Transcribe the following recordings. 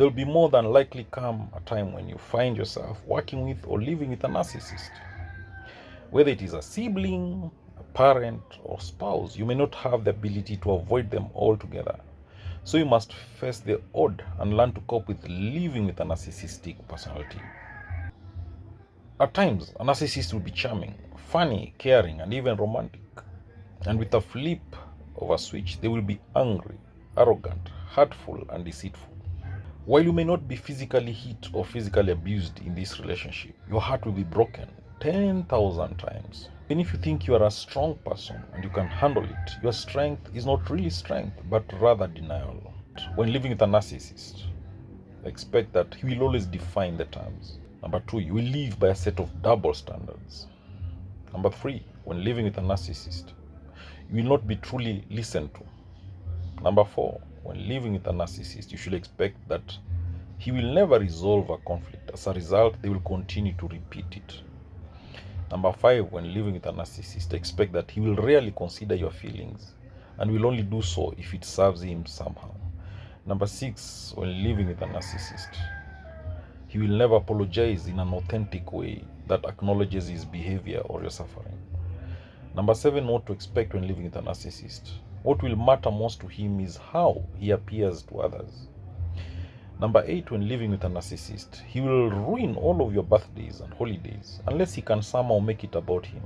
There will be more than likely come a time when you find yourself working with or living with a narcissist. Whether it is a sibling, a parent, or spouse, you may not have the ability to avoid them altogether. So you must face the odd and learn to cope with living with a narcissistic personality. At times, a narcissist will be charming, funny, caring, and even romantic. And with a flip of a switch, they will be angry, arrogant, hurtful, and deceitful. While you may not be physically hit or physically abused in this relationship, your heart will be broken 10,000 times. Even if you think you are a strong person and you can handle it, your strength is not really strength, but rather denial. When living with a narcissist, expect that he will always define the terms. Number 2, you will live by a set of double standards. Number 3, when living with a narcissist, you will not be truly listened to. Number 4, when living with a narcissist, you should expect that he will never resolve a conflict. As a result, they will continue to repeat it. Number 5, when living with a narcissist, expect that he will rarely consider your feelings and will only do so if it serves him somehow. Number 6, when living with a narcissist, he will never apologize in an authentic way that acknowledges his behavior or your suffering. Number 7, what to expect when living with a narcissist. What will matter most to him is how he appears to others. Number 8, when living with a narcissist, he will ruin all of your birthdays and holidays unless he can somehow make it about him.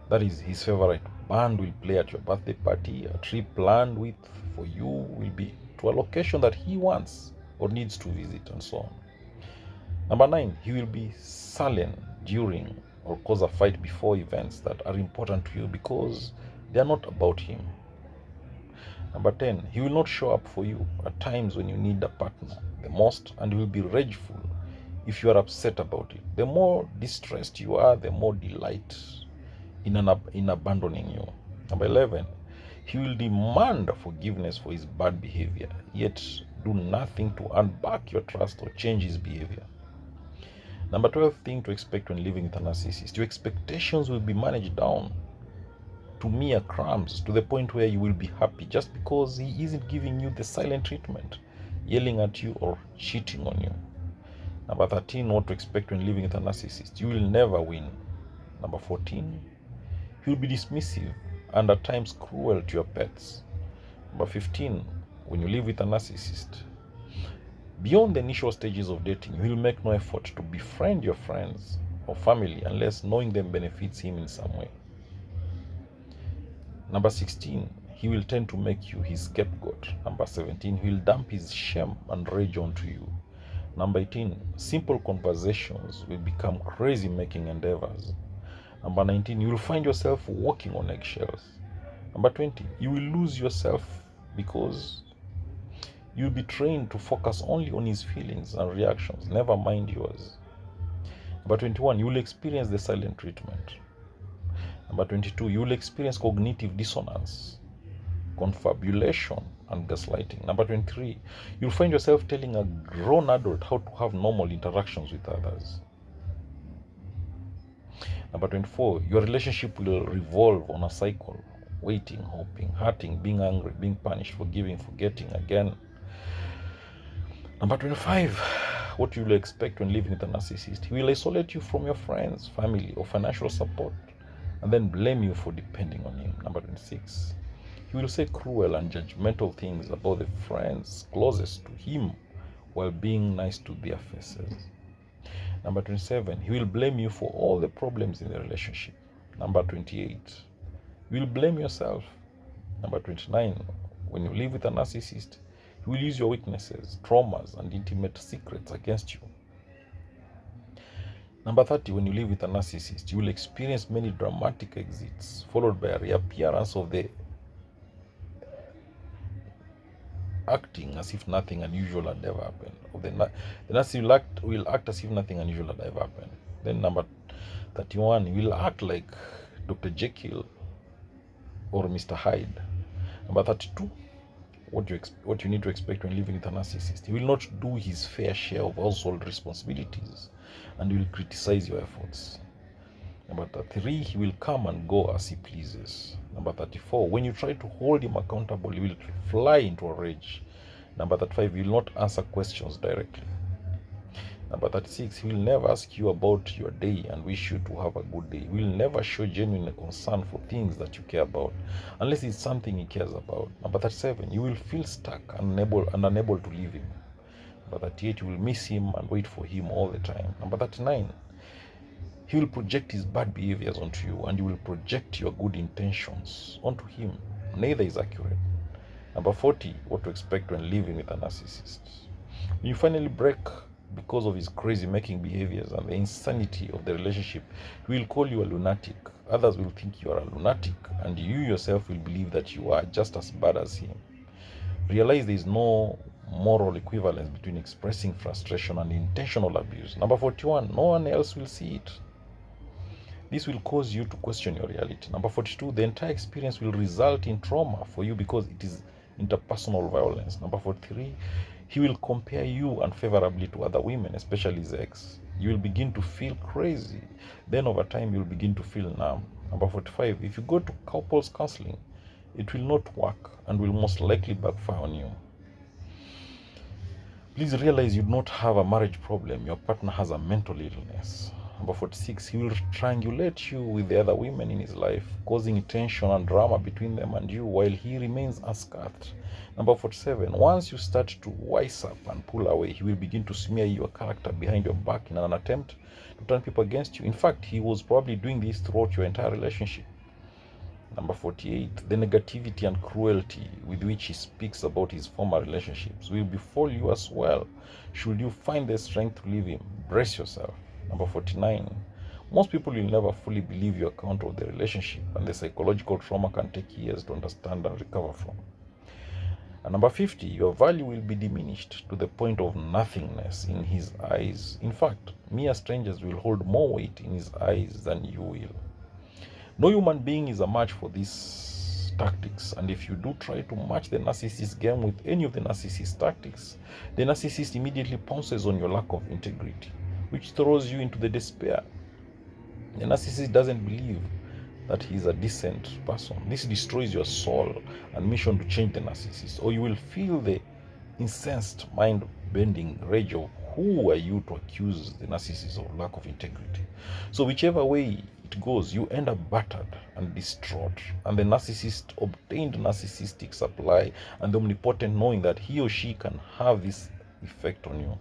That is, his favorite band will play at your birthday party, a trip planned with for you will be to a location that he wants or needs to visit, and so on. Number 9, he will be sullen during or cause a fight before events that are important to you because they are not about him. Number 10, he will not show up for you at times when you need a partner the most, and he will be rageful if you are upset about it. The more distressed you are, the more delight in abandoning you. Number 11, he will demand forgiveness for his bad behavior, yet do nothing to earn back your trust or change his behavior. Number 12 thing to expect when living with a narcissist, your expectations will be managed down to mere crumbs, to the point where you will be happy just because he isn't giving you the silent treatment, yelling at you or cheating on you. Number 13, what to expect when living with a narcissist, you will never win. Number 14, he will be dismissive and at times cruel to your pets. Number 15, when you live with a narcissist, beyond the initial stages of dating, he will make no effort to befriend your friends or family unless knowing them benefits him in some way. Number 16, he will tend to make you his scapegoat. Number 17, he will dump his shame and rage onto you. Number 18, simple conversations will become crazy-making endeavors. Number 19, you will find yourself walking on eggshells. Number 20, you will lose yourself because you'll be trained to focus only on his feelings and reactions, never mind yours. Number 21, you will experience the silent treatment. Number 22, you will experience cognitive dissonance, confabulation, and gaslighting. Number 23, you'll find yourself telling a grown adult how to have normal interactions with others. Number 24, your relationship will revolve on a cycle: waiting, hoping, hurting, being angry, being punished, forgiving, forgetting again. Number 25, what you will expect when living with a narcissist. He will isolate you from your friends, family, or financial support, and then blame you for depending on him. Number 26, he will say cruel and judgmental things about the friends closest to him while being nice to their faces. Number 27, he will blame you for all the problems in the relationship. Number 28, you will blame yourself. Number 29, when you live with a narcissist, he will use your weaknesses, traumas, and intimate secrets against you. Number 30, when you live with a narcissist, you will experience many dramatic exits, followed by a reappearance of the acting as if nothing unusual had ever happened. The narcissist will act as if nothing unusual had ever happened. Then number 31, he will act like Dr. Jekyll or Mr. Hyde. Number 32, what you need to expect when living with a narcissist. He will not do his fair share of household responsibilities and he will criticize your efforts. Number 33, he will come and go as he pleases. Number 34, when you try to hold him accountable, he will fly into a rage. Number 35, he will not answer questions directly. Number 36, he will never ask you about your day and wish you to have a good day. He will never show genuine concern for things that you care about, unless it's something he cares about. Number 37, you will feel stuck and unable to leave him. Number 38, you will miss him and wait for him all the time. Number 39, he will project his bad behaviors onto you, and you will project your good intentions onto him. Neither is accurate. Number 40, what to expect when living with a narcissist. When you finally break because of his crazy making behaviors and the insanity of the relationship, he will call you a lunatic. Others will think you are a lunatic, and you yourself will believe that you are just as bad as him. Realize there is no moral equivalence between expressing frustration and intentional abuse. Number 41, no one else will see it. This will cause you to question your reality. Number 42, the entire experience will result in trauma for you because it is interpersonal violence. Number 43, he will compare you unfavorably to other women, especially his ex. You will begin to feel crazy. Then over time, you'll begin to feel numb. Number 45, if you go to couples counseling, it will not work and will most likely backfire on you. Please realize you do not have a marriage problem. Your partner has a mental illness. Number 46, he will triangulate you with the other women in his life, causing tension and drama between them and you while he remains unscathed. Number 47, once you start to wise up and pull away, he will begin to smear your character behind your back in an attempt to turn people against you. In fact, he was probably doing this throughout your entire relationship. Number 48, the negativity and cruelty with which he speaks about his former relationships will befall you as well. Should you find the strength to leave him, brace yourself. Number 49, most people will never fully believe your account of the relationship, and the psychological trauma can take years to understand and recover from. And number 50, your value will be diminished to the point of nothingness in his eyes. In fact, mere strangers will hold more weight in his eyes than you will. No human being is a match for these tactics, and if you do try to match the narcissist game with any of the narcissist tactics, the narcissist immediately pounces on your lack of integrity, which throws you into the despair. The narcissist doesn't believe that he is a decent person. This destroys your soul and mission to change the narcissist, or you will feel the incensed, mind-bending rage of who are you to accuse the narcissist of lack of integrity. So whichever way it goes, you end up battered and distraught, and the narcissist obtained narcissistic supply and omnipotent, knowing that he or she can have this effect on you.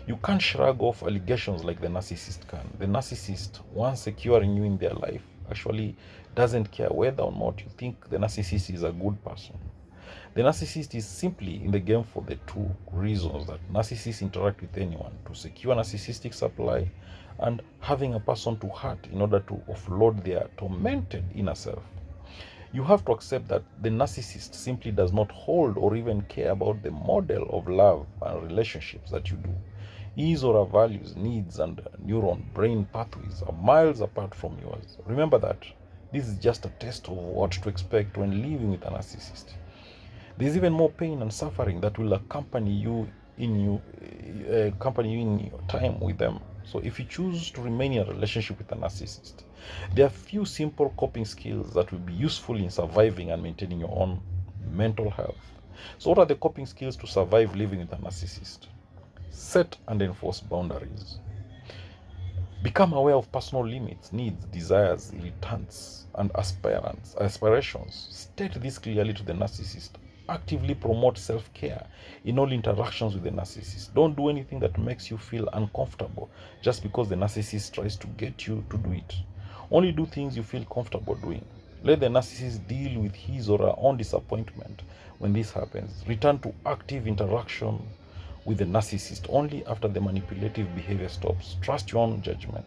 You can't shrug off allegations like the narcissist can. The narcissist, once securing you in their life, actually doesn't care whether or not you think the narcissist is a good person. The narcissist is simply in the game for the two reasons that narcissists interact with anyone: to secure narcissistic supply and having a person to hurt in order to offload their tormented inner self. You have to accept that the narcissist simply does not hold or even care about the model of love and relationships that you do. His or her values, needs, and neuron brain pathways are miles apart from yours. Remember that this is just a test of what to expect when living with a narcissist. There's even more pain and suffering that will accompany you in your time with them. So if you choose to remain in a relationship with a narcissist, there are few simple coping skills that will be useful in surviving and maintaining your own mental health. So what are the coping skills to survive living with a narcissist? Set and enforce boundaries. Become aware of personal limits, needs, desires, irritants, and aspirations. State this clearly to the narcissist. Actively promote self-care in all interactions with the narcissist. Don't do anything that makes you feel uncomfortable just because the narcissist tries to get you to do it. Only do things you feel comfortable doing. Let the narcissist deal with his or her own disappointment when this happens. Return to active interaction with the narcissist only after the manipulative behavior stops. Trust your own judgment.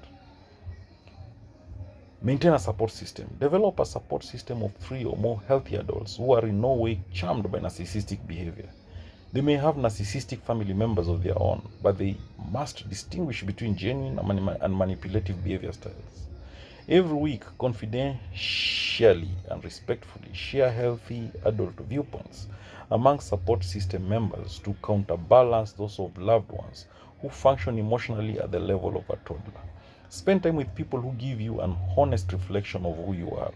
Maintain a support system. Develop a support system of 3 or more healthy adults who are in no way charmed by narcissistic behavior. They may have narcissistic family members of their own, but they must distinguish between genuine and manipulative behavior styles. Every week, confidentially and respectfully share healthy adult viewpoints among support system members to counterbalance those of loved ones who function emotionally at the level of a toddler. Spend time with people who give you an honest reflection of who you are.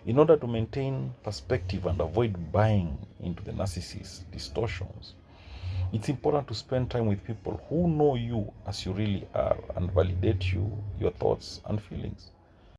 In order to maintain perspective and avoid buying into the narcissist's distortions, It's important to spend time with people who know you as you really are and validate you, your thoughts and feelings.